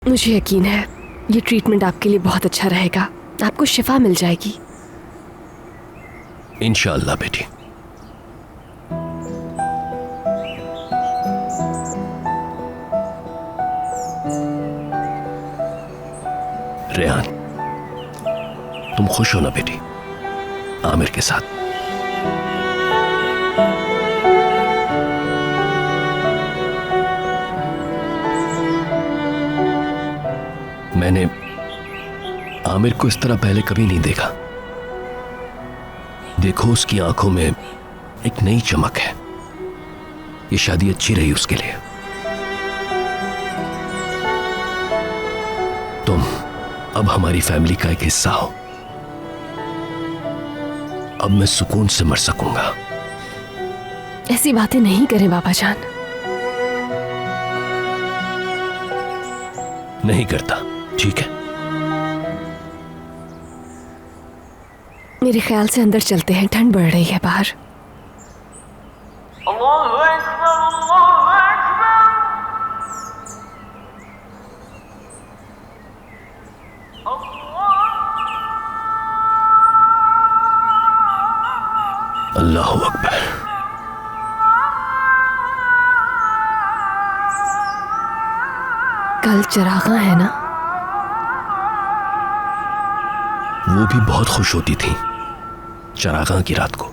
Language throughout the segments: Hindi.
मुझे यकीन है ये ट्रीटमेंट आपके लिए बहुत अच्छा रहेगा, आपको शिफा मिल जाएगी। इंशाअल्लाह बेटी। रेहान, तुम खुश हो ना बेटी आमिर के साथ? मैंने आमिर को इस तरह पहले कभी नहीं देखा। देखो उसकी आंखों में एक नई चमक है। ये शादी अच्छी रही उसके लिए। तुम अब हमारी फैमिली का एक हिस्सा हो। अब मैं सुकून से मर सकूंगा। ऐसी बातें नहीं करें बाबा जान। नहीं करता, ठीक है। मेरे ख्याल से अंदर चलते हैं, ठंड बढ़ रही है बाहर। अल्लाहु अकबर। कल चरागा है ना? वो भी बहुत खुश होती थी चरागा की रात को।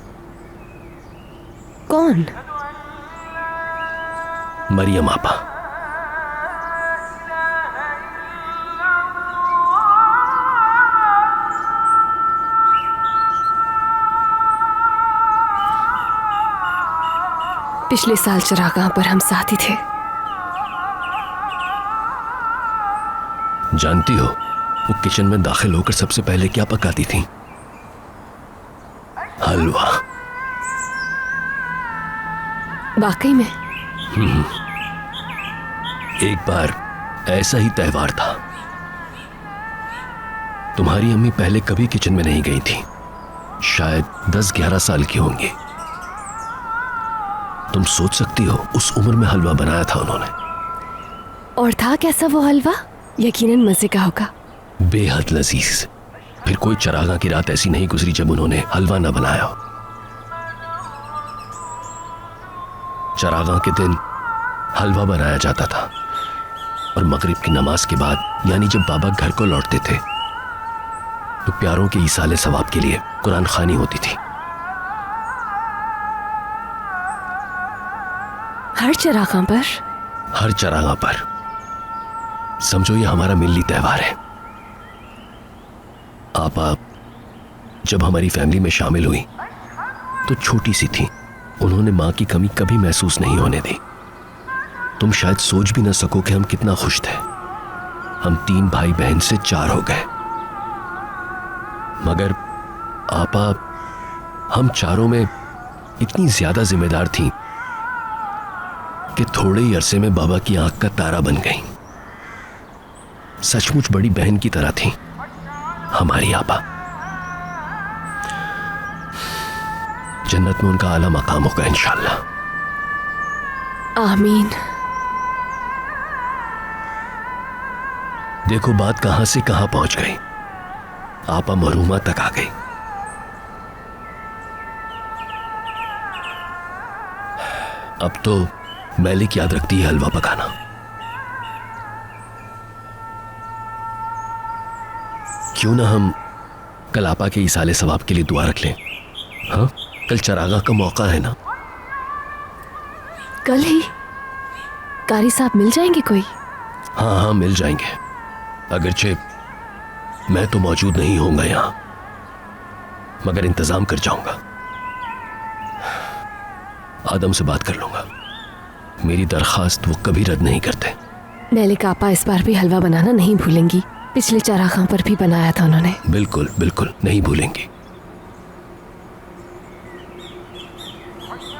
कौन? मरियम आपा। पिछले साल चरागा पर हम साथ ही थे। जानती हो वो किचन में दाखिल होकर सबसे पहले क्या पकाती थी? हलवा। वाकई में? एक बार ऐसा ही त्योहार था। तुम्हारी अम्मी पहले कभी किचन में नहीं गई थी, शायद 10-11 साल की होंगी। तुम सोच सकती हो उस उम्र में हलवा बनाया था उन्होंने। और था कैसा वो हलवा? यकीनन मजे का होगा। बेहद लजीज। फिर कोई चरागा की रात ऐसी नहीं गुजरी जब उन्होंने हलवा न बनाया हो। चरागा के दिन हलवा बनाया जाता था और मगरिब की नमाज के बाद, यानी जब बाबा घर को लौटते थे, तो प्यारों के ईसाले सवाब के लिए कुरान खानी होती थी। हर चरागा पर? हर चरागा पर। समझो ये हमारा मिल्ली त्योहार है। आपा जब हमारी फैमिली में शामिल हुई तो छोटी सी थी। उन्होंने मां की कमी कभी महसूस नहीं होने दी। तुम शायद सोच भी ना सको कि हम कितना खुश थे। हम 3 भाई बहन से 4 हो गए। मगर आपा हम चारों में इतनी ज्यादा जिम्मेदार थी कि थोड़े ही अरसे में बाबा की आंख का तारा बन गई। सचमुच बड़ी बहन की तरह थी हमारी आपा। जन्नत में उनका आला मकाम होगा इंशाअल्लाह। आमीन। देखो बात कहां से कहां पहुंच गई। आपा मरूमा तक आ गई। अब तो मैलिक याद रखती है हलवा पकाना। क्यों ना हम कल आपा के इसाले सवाब के लिए दुआ रख लें? हाँ, कल चरागा का मौका है ना। कल ही? कारी साहब मिल जाएंगे कोई? हाँ हाँ मिल जाएंगे। अगरचे मैं तो मौजूद नहीं होऊंगा यहां, मगर इंतजाम कर जाऊंगा। आदम से बात कर लूंगा। मेरी दरखास्त वो कभी रद्द नहीं करते। मैलिक आपा इस बार भी हलवा बनाना नहीं भूलेंगी। पिछले चरागा पर भी बनाया था उन्होंने। बिल्कुल बिल्कुल नहीं भूलेंगी।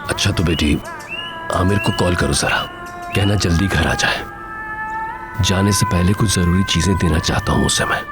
अच्छा तो बेटी आमिर को कॉल करो जरा, कहना जल्दी घर आ जाए। जाने से पहले कुछ जरूरी चीजें देना चाहता हूं उसे मैं।